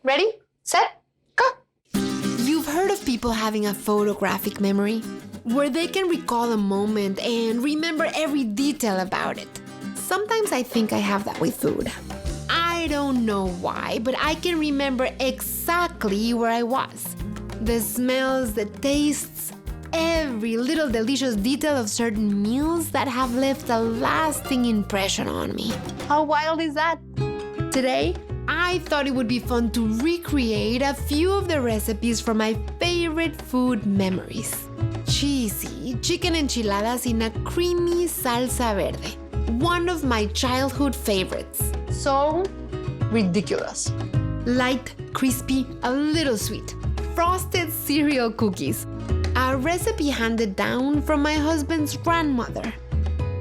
Ready, set, go. You've heard of people having a photographic memory, where they can recall a moment and remember every detail about it. Sometimes I think I have that with food. I don't know why, but I can remember exactly where I was. The smells, the tastes, every little delicious detail of certain meals that have left a lasting impression on me. How wild is that? Today, I thought it would be fun to recreate a few of the recipes from my favorite food memories. Cheesy chicken enchiladas in a creamy salsa verde, one of my childhood favorites. So ridiculous. Light, crispy, a little sweet. Frosted cereal cookies, a recipe handed down from my husband's grandmother.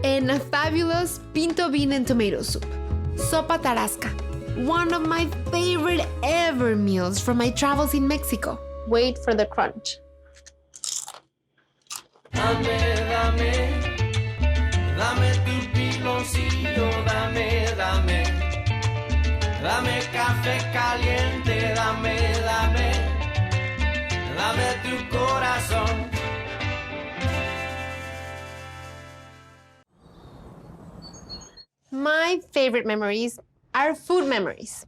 And a fabulous pinto bean and tomato soup. Sopa Tarasca, one of my favorite ever meals from my travels in Mexico. Wait for the crunch. Dame, dame, dame tu piloncillo, dame, dame, dame café caliente, dame, dame, dame tu corazón. My favorite memories are food memories.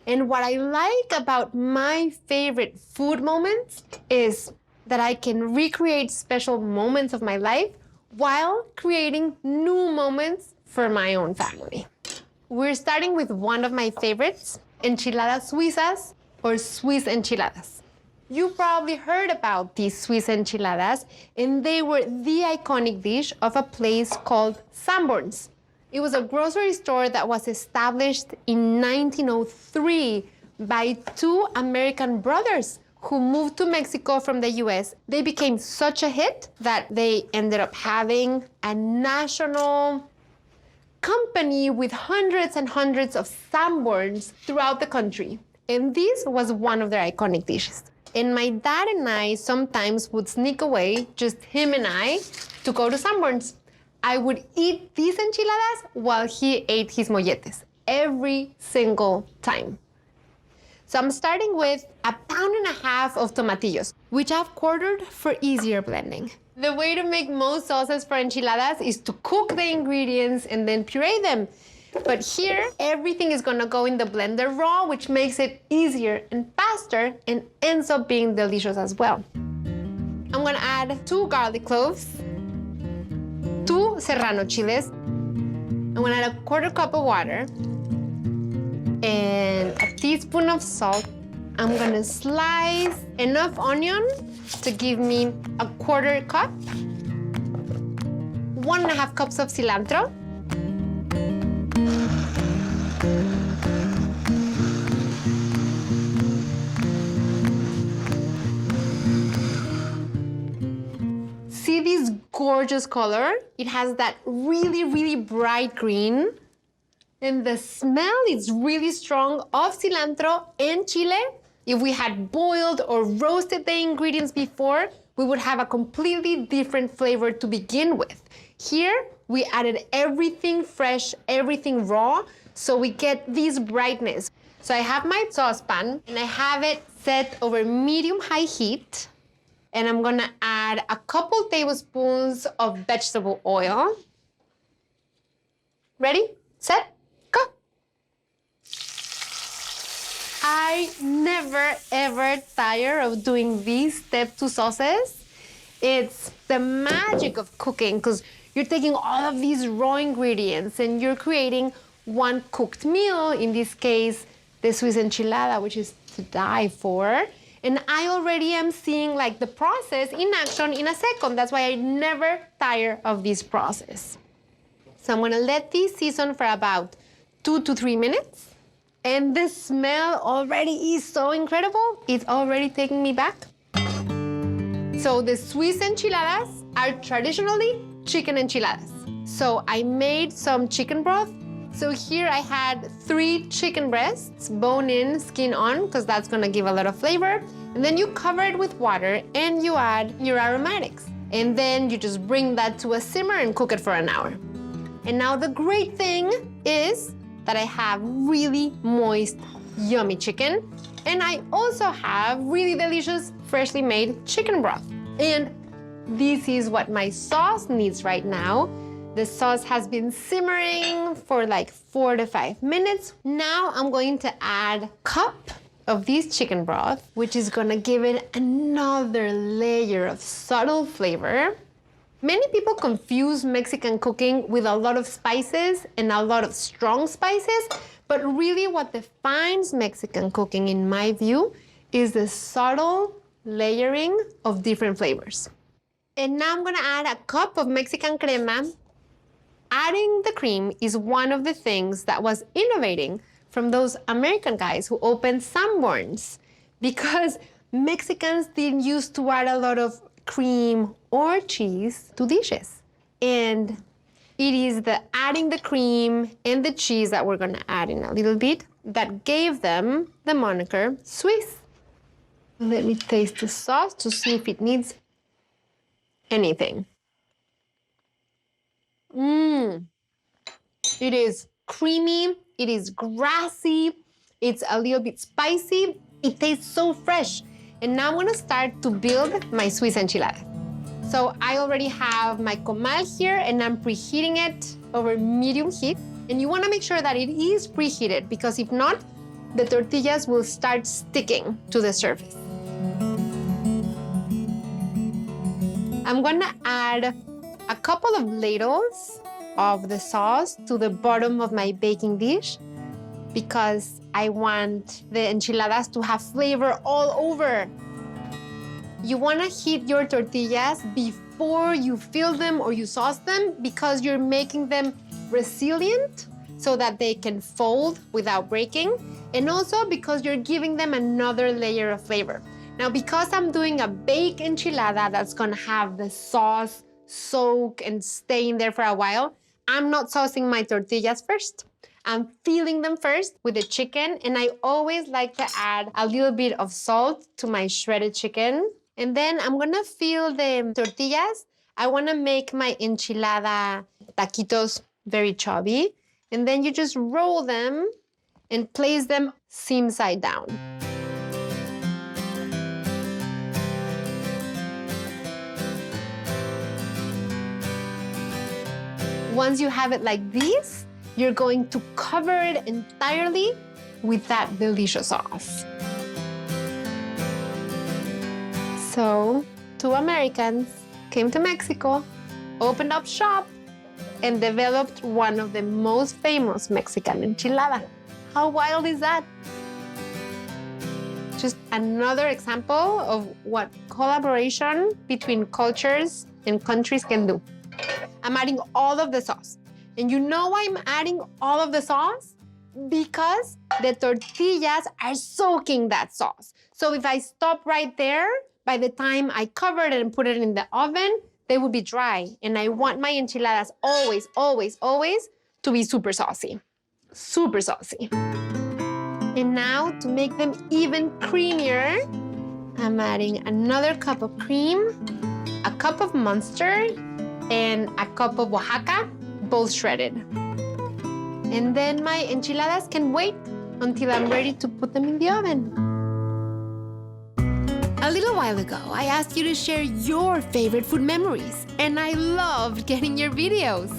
And what I like about my favorite food moments is that I can recreate special moments of my life while creating new moments for my own family. We're starting with one of my favorites, Enchiladas Suizas, or Swiss enchiladas. You probably heard about these Swiss enchiladas, and they were the iconic dish of a place called Sanborns. It was a grocery store that was established in 1903 by two American brothers who moved to Mexico from the US. They became such a hit that they ended up having a national company with hundreds and hundreds of Sanborns throughout the country. And this was one of their iconic dishes. And my dad and I sometimes would sneak away, just him and I, to go to Sanborns. I would eat these enchiladas while he ate his molletes every single time. So I'm starting with 1.5 pounds of tomatillos, which I've quartered for easier blending. The way to make most sauces for enchiladas is to cook the ingredients and then puree them. But here, everything is gonna go in the blender raw, which makes it easier and faster and ends up being delicious as well. I'm gonna add 2 garlic cloves, 2 serrano chiles. I'm gonna add a 1/4 cup of water and a teaspoon of salt. I'm gonna slice enough onion to give me a 1/4 cup, 1.5 cups of cilantro, see this gorgeous color? It has that really, really bright green. And the smell is really strong of cilantro and chile. If we had boiled or roasted the ingredients before, we would have a completely different flavor to begin with. Here, we added everything fresh, everything raw, so we get this brightness. So I have my saucepan, and I have it set over medium-high heat. And I'm gonna add a couple tablespoons of vegetable oil. Ready, set, go. I never, ever tire of doing these step 2 sauces. It's the magic of cooking, because you're taking all of these raw ingredients and you're creating one cooked meal, in this case, the Swiss enchilada, which is to die for. And I already am seeing like the process in action in a second. That's why I never tire of this process. So I'm gonna let this season for about 2 to 3 minutes. And the smell already is so incredible. It's already taking me back. So the Swiss enchiladas are traditionally chicken enchiladas. So I made some chicken broth. So here I had 3 chicken breasts, bone in, skin on, because that's gonna give a lot of flavor. And then you cover it with water and you add your aromatics. And then you just bring that to a simmer and cook it for an hour. And now the great thing is that I have really moist, yummy chicken. And I also have really delicious, freshly made chicken broth. And this is what my sauce needs right now. The sauce has been simmering for like 4 to 5 minutes. Now I'm going to add a cup of this chicken broth, which is gonna give it another layer of subtle flavor. Many people confuse Mexican cooking with a lot of spices and a lot of strong spices, but really what defines Mexican cooking, in my view, is the subtle layering of different flavors. And now I'm gonna add a cup of Mexican crema. Adding the cream is one of the things that was innovating from those American guys who opened Sanborns, because Mexicans didn't used to add a lot of cream or cheese to dishes. And it is the adding the cream and the cheese that we're gonna add in a little bit that gave them the moniker Swiss. Let me taste the sauce to see if it needs anything. It is creamy, it is grassy, it's a little bit spicy, it tastes so fresh. And now I'm gonna start to build my Swiss enchilada. So I already have my comal here and I'm preheating it over medium heat. And you wanna make sure that it is preheated, because if not, the tortillas will start sticking to the surface. I'm gonna add a couple of ladles of the sauce to the bottom of my baking dish, because I want the enchiladas to have flavor all over. You wanna heat your tortillas before you fill them or you sauce them, because you're making them resilient so that they can fold without breaking, and also because you're giving them another layer of flavor. Now, because I'm doing a baked enchilada that's gonna have the sauce soak and stay in there for a while, I'm not saucing my tortillas first. I'm filling them first with the chicken, and I always like to add a little bit of salt to my shredded chicken. And then I'm gonna fill the tortillas. I wanna make my enchilada taquitos very chubby. And then you just roll them and place them seam side down. Once you have it like this, you're going to cover it entirely with that delicious sauce. So, two Americans came to Mexico, opened up shop, and developed one of the most famous Mexican enchiladas. How wild is that? Just another example of what collaboration between cultures and countries can do. I'm adding all of the sauce. And you know why I'm adding all of the sauce? Because the tortillas are soaking that sauce. So if I stop right there, by the time I cover it and put it in the oven, they will be dry. And I want my enchiladas always, always, always to be super saucy. Super saucy. And now, to make them even creamier, I'm adding another cup of cream, a cup of mustard, and a cup of Oaxaca, both shredded. And then my enchiladas can wait until I'm ready to put them in the oven. A little while ago, I asked you to share your favorite food memories, and I loved getting your videos.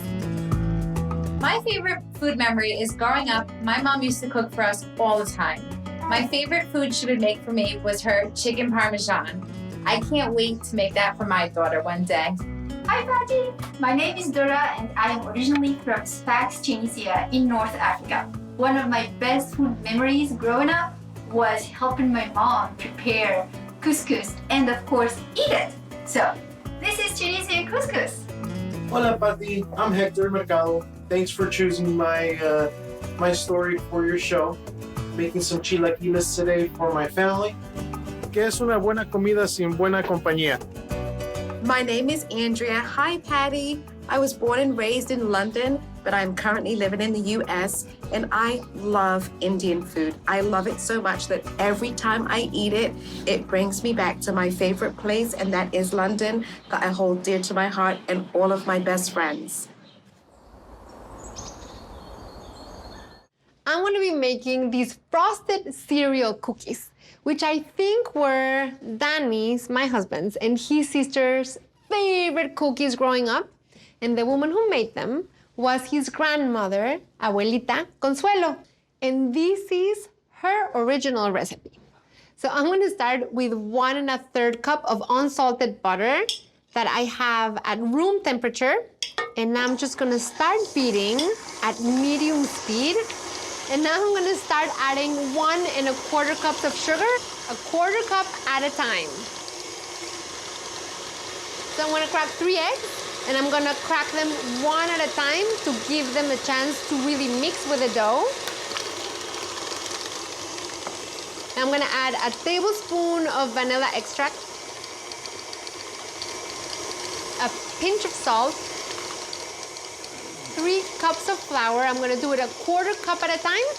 My favorite food memory is growing up, my mom used to cook for us all the time. My favorite food she would make for me was her chicken parmesan. I can't wait to make that for my daughter one day. Hi, Pati. My name is Dora, and I am originally from Sfax, Tunisia, in North Africa. One of my best food memories growing up was helping my mom prepare couscous and, of course, eat it. So, this is Tunisian couscous. Hola, Pati. I'm Hector Mercado. Thanks for choosing my story for your show. Making some chilaquiles today for my family. ¿Qué es una buena comida sin buena compañía? My name is Andrea. Hi, Patty. I was born and raised in London, but I'm currently living in the US, and I love Indian food. I love it so much that every time I eat it, it brings me back to my favorite place, and that is London, that I hold dear to my heart and all of my best friends. I'm going to be making these frosted cereal cookies, which I think were Danny's, my husband's, and his sister's favorite cookies growing up. And the woman who made them was his grandmother, Abuelita Consuelo. And this is her original recipe. So I'm going to start with 1 1/3 cup of unsalted butter that I have at room temperature. And I'm just going to start beating at medium speed. And now I'm going to start adding 1 1/4 cups of sugar, 1/4 cup at a time. So I'm going to crack 3 eggs, and I'm going to crack them 1 at a time to give them a chance to really mix with the dough. I'm going to add a tablespoon of vanilla extract, a pinch of salt, 3 cups of flour. I'm going to do it 1/4 cup at a time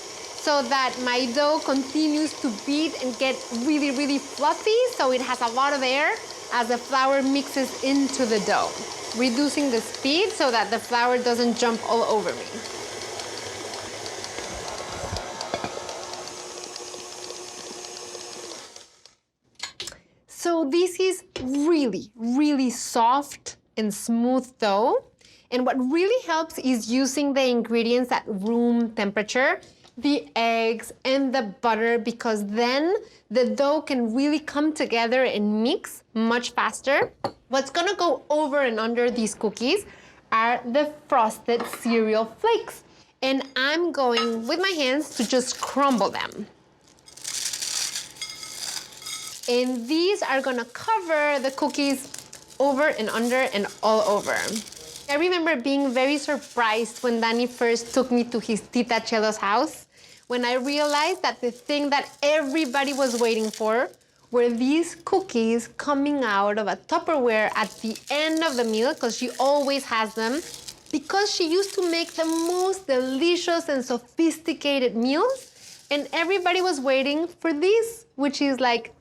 so that my dough continues to beat and get really, really fluffy, so it has a lot of air as the flour mixes into the dough, reducing the speed so that the flour doesn't jump all over me. So this is really, really soft and smooth dough. And what really helps is using the ingredients at room temperature, the eggs and the butter, because then the dough can really come together and mix much faster. What's gonna go over and under these cookies are the frosted cereal flakes. And I'm going with my hands to just crumble them. And these are gonna cover the cookies over and under and all over. I remember being very surprised when Danny first took me to his Tita Chelo's house, when I realized that the thing that everybody was waiting for were these cookies coming out of a Tupperware at the end of the meal, because she always has them, because she used to make the most delicious and sophisticated meals, and everybody was waiting for this, which is like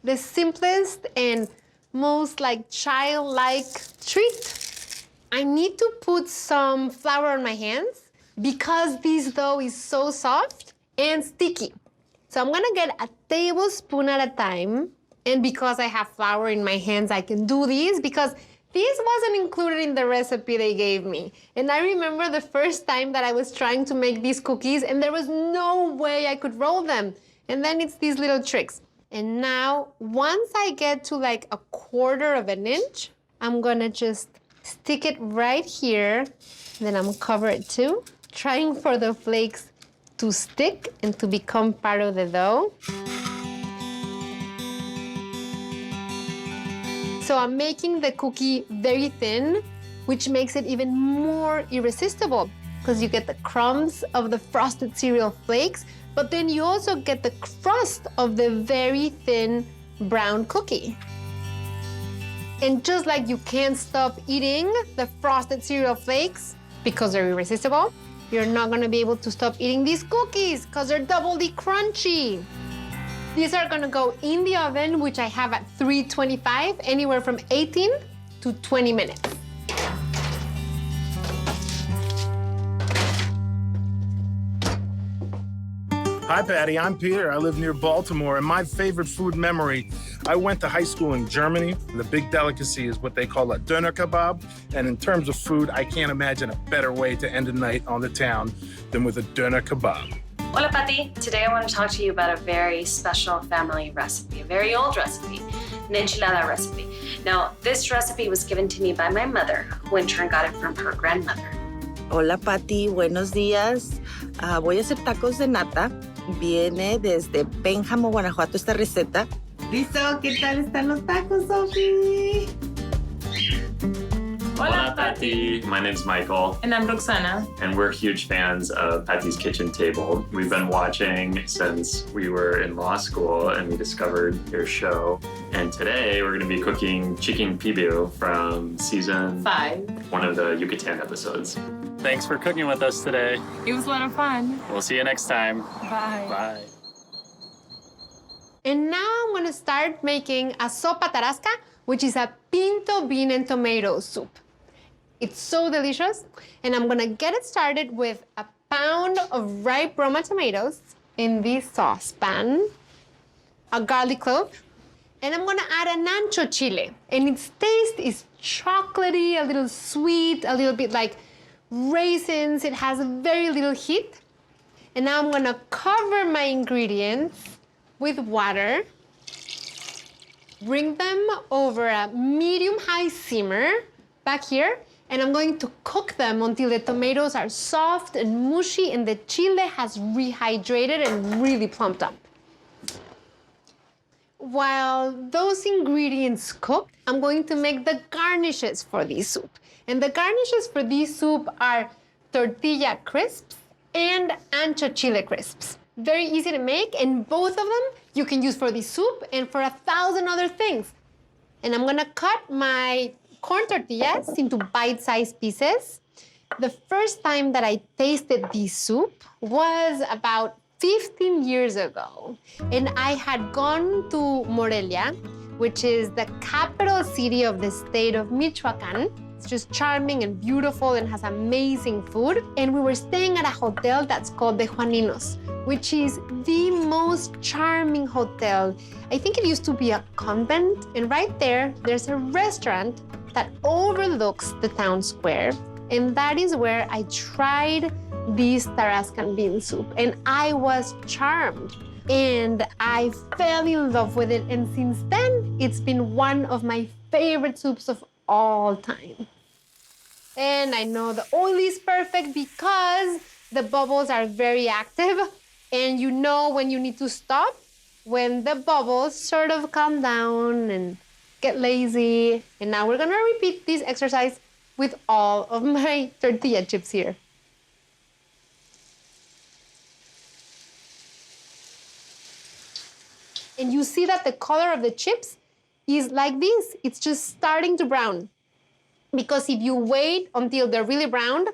the simplest and most like childlike treat. I need to put some flour on my hands because this dough is so soft and sticky. So I'm gonna get a tablespoon at a time. And because I have flour in my hands, I can do these because this wasn't included in the recipe they gave me. And I remember the first time that I was trying to make these cookies and there was no way I could roll them. And then it's these little tricks. And now, once I get to like 1/4 of an inch, I'm gonna just stick it right here. Then I'm gonna cover it too, trying for the flakes to stick and to become part of the dough. So I'm making the cookie very thin, which makes it even more irresistible because you get the crumbs of the frosted cereal flakes, but then you also get the crust of the very thin brown cookie. And just like you can't stop eating the frosted cereal flakes because they're irresistible, you're not gonna be able to stop eating these cookies because they're doubly crunchy. These are gonna go in the oven, which I have at 325, anywhere from 18 to 20 minutes. Hi, Patty. I'm Peter. I live near Baltimore, and my favorite food memory, I went to high school in Germany. The big delicacy is what they call a doner kebab. And in terms of food, I can't imagine a better way to end a night on the town than with a doner kebab. Hola, Pati. Today I want to talk to you about a very special family recipe, a very old recipe, an enchilada recipe. Now, this recipe was given to me by my mother, who in turn got it from her grandmother. Hola, Pati. Buenos días. Voy a hacer tacos de nata. Viene desde Pénjamo, Guanajuato, esta receta. ¿Listo? ¿Qué tal están los tacos, Sophie? Hola, Pati. My name's Michael. And I'm Roxana. And we're huge fans of Pati's Kitchen Table. We've been watching since we were in law school and we discovered your show. And today we're going to be cooking chicken pibil from season 5, one of the Yucatan episodes. Thanks for cooking with us today. It was a lot of fun. We'll see you next time. Bye. Bye. And now I'm gonna start making a Sopa Tarasca, which is a Pinto bean and tomato soup. It's so delicious, and I'm gonna get it started with a pound of ripe Roma tomatoes in this saucepan, a garlic clove, and I'm gonna add an ancho chile. And its taste is chocolatey, a little sweet, a little bit like raisins. It has very little heat. And now I'm gonna cover my ingredients with water, bring them over a medium-high simmer back here, and I'm going to cook them until the tomatoes are soft and mushy and the chile has rehydrated and really plumped up. While those ingredients cook, I'm going to make the garnishes for this soup. And the garnishes for this soup are tortilla crisps and ancho chile crisps. Very easy to make, and both of them you can use for the soup and for 1,000 other things. And I'm gonna cut my corn tortillas into bite-sized pieces. The first time that I tasted this soup was about 15 years ago. And I had gone to Morelia, which is the capital city of the state of Michoacan. It's just charming and beautiful and has amazing food. And we were staying at a hotel that's called the Juaninos, which is the most charming hotel. I think it used to be a convent. And right there, there's a restaurant that overlooks the town square. And that is where I tried this Tarascan bean soup. And I was charmed. And I fell in love with it. And since then, it's been one of my favorite soups of all time. And I know the oil is perfect because the bubbles are very active. And you know when you need to stop, when the bubbles sort of calm down and get lazy. And now we're gonna repeat this exercise with all of my tortilla chips here. And you see that the color of the chips is like this. It's just starting to brown. Because if you wait until they're really brown,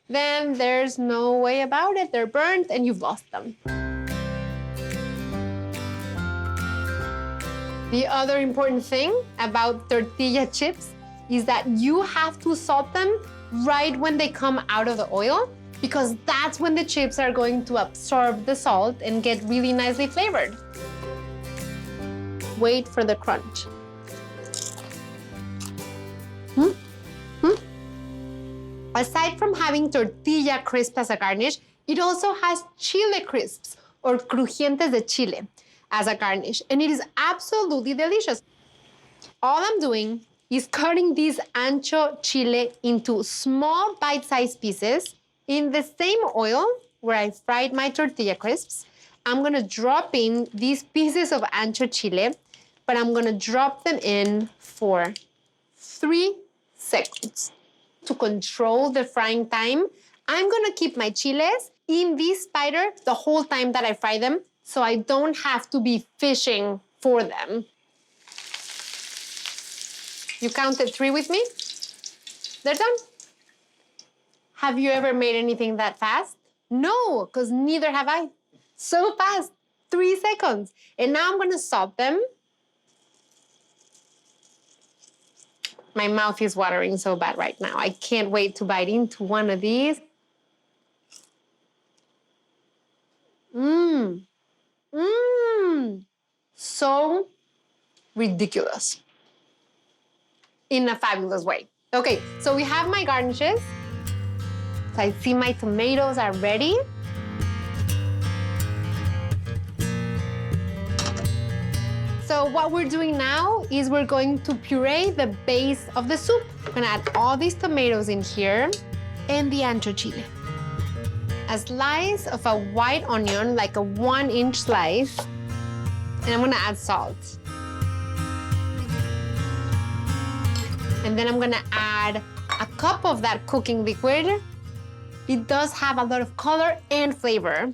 then there's no way about it. They're burnt and you've lost them. The other important thing about tortilla chips is that you have to salt them right when they come out of the oil, because that's when the chips are going to absorb the salt and get really nicely flavored. Wait for the crunch. Aside from having tortilla crisp as a garnish, it also has chile crisps, or crujientes de chile, as a garnish, and it is absolutely delicious. All I'm doing is cutting this ancho chile into small bite-sized pieces in the same oil where I fried my tortilla crisps. I'm gonna drop in these pieces of ancho chile, but I'm gonna drop them in for 3 seconds. To control the frying time, I'm gonna keep my chiles in this spider the whole time that I fry them, so I don't have to be fishing for them. You counted 3 with me? They're done. Have you ever made anything that fast? No, because neither have I. So fast, 3 seconds. And now I'm gonna salt them. My mouth is watering so bad right now. I can't wait to bite into one of these. So ridiculous. In a fabulous way. Okay, so we have my garnishes. So I see my tomatoes are ready. So what we're doing now is we're going to puree the base of the soup. We're gonna add all these tomatoes in here and the ancho chile. A slice of a white onion, like a 1-inch slice, and I'm gonna add salt. And then I'm gonna add a cup of that cooking liquid. It does have a lot of color and flavor.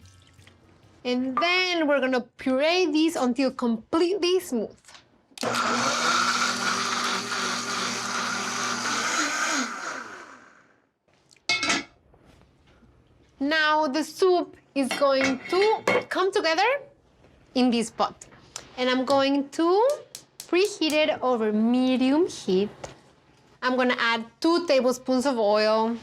And then we're gonna puree these until completely smooth. Now the soup is going to come together in this pot. And I'm going to preheat it over medium heat. I'm gonna add 2 tablespoons of oil.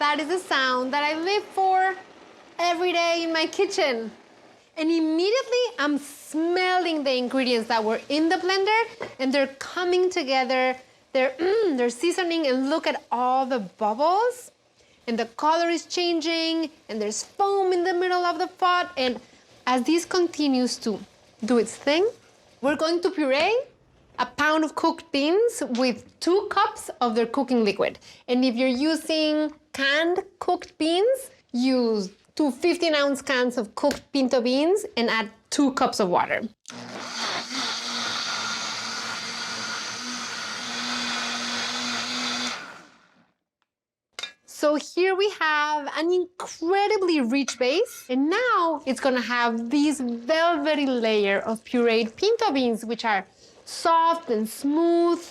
That is the sound that I live for every day in my kitchen. And immediately I'm smelling the ingredients that were in the blender and they're coming together. They're seasoning, and look at all the bubbles. And the color is changing and there's foam in the middle of the pot. And as this continues to do its thing, we're going to puree a pound of cooked beans with 2 cups of their cooking liquid. And if you're using canned cooked beans, use 2 15-ounce cans of cooked pinto beans and add 2 cups of water. So here we have an incredibly rich base, and now it's gonna have this velvety layer of pureed pinto beans, which are soft and smooth.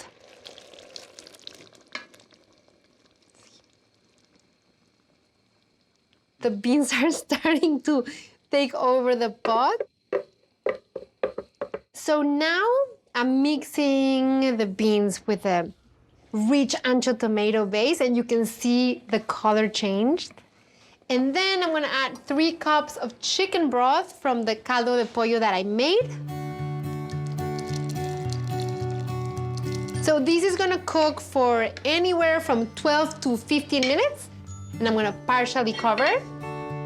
The beans are starting to take over the pot. So now I'm mixing the beans with a rich ancho tomato base, and you can see the color changed. And then I'm gonna add 3 cups of chicken broth from the caldo de pollo that I made. So this is gonna cook for anywhere from 12 to 15 minutes, and I'm gonna partially cover.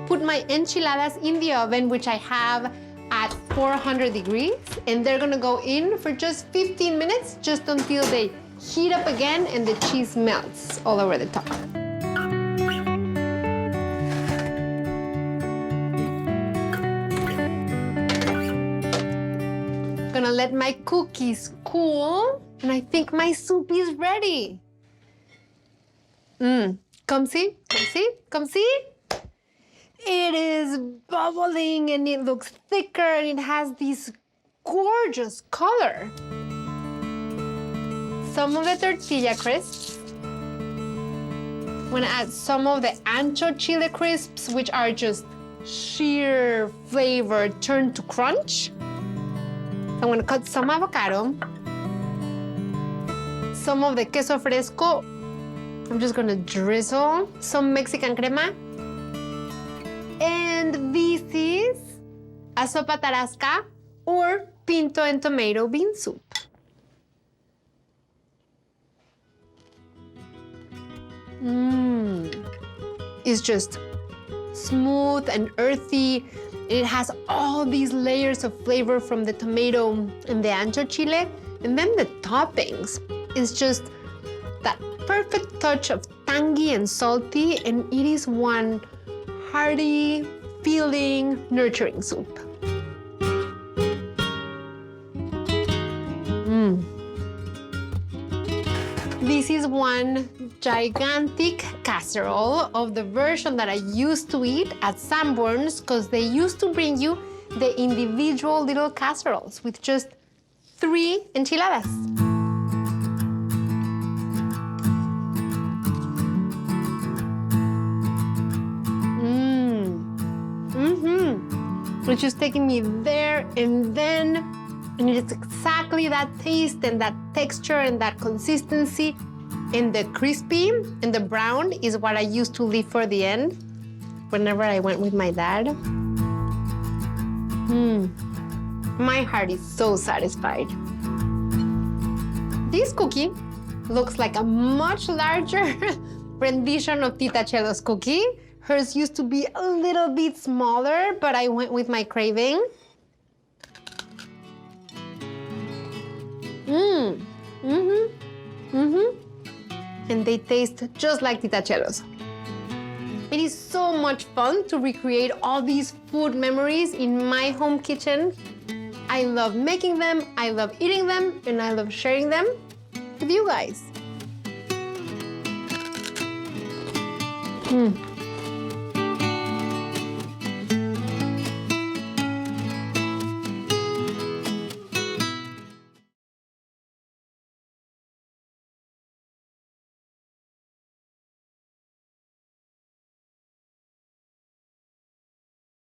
Put my enchiladas in the oven, which I have at 400 degrees, and they're gonna go in for just 15 minutes, just until they heat up again and the cheese melts all over the top. Gonna let my cookies cool, and I think my soup is ready. Come see, come see, come see. It is bubbling and it looks thicker and it has this gorgeous color. Some of the tortilla crisps. I'm gonna add some of the ancho chile crisps, which are just sheer flavor turned to crunch. I'm gonna cut some avocado. Some of the queso fresco. I'm just gonna drizzle some Mexican crema. And this is a Sopa Tarasca or Pinto and tomato bean soup. It's just smooth and earthy. It has all these layers of flavor from the tomato and the ancho chile. And then the toppings is just that perfect touch of tangy and salty, and it is one hearty, filling, nurturing soup. This is one gigantic casserole of the version that I used to eat at Sanborns, because they used to bring you the individual little casseroles with just 3 enchiladas. It's just taking me there and then, and it's exactly that taste and that texture and that consistency. And the crispy and the brown is what I used to leave for the end whenever I went with my dad. My heart is so satisfied. This cookie looks like a much larger rendition of Tita Chelo's cookie. Hers used to be a little bit smaller, but I went with my craving. And they taste just like Tita Chelo's. It is so much fun to recreate all these food memories in my home kitchen. I love making them, I love eating them, and I love sharing them with you guys.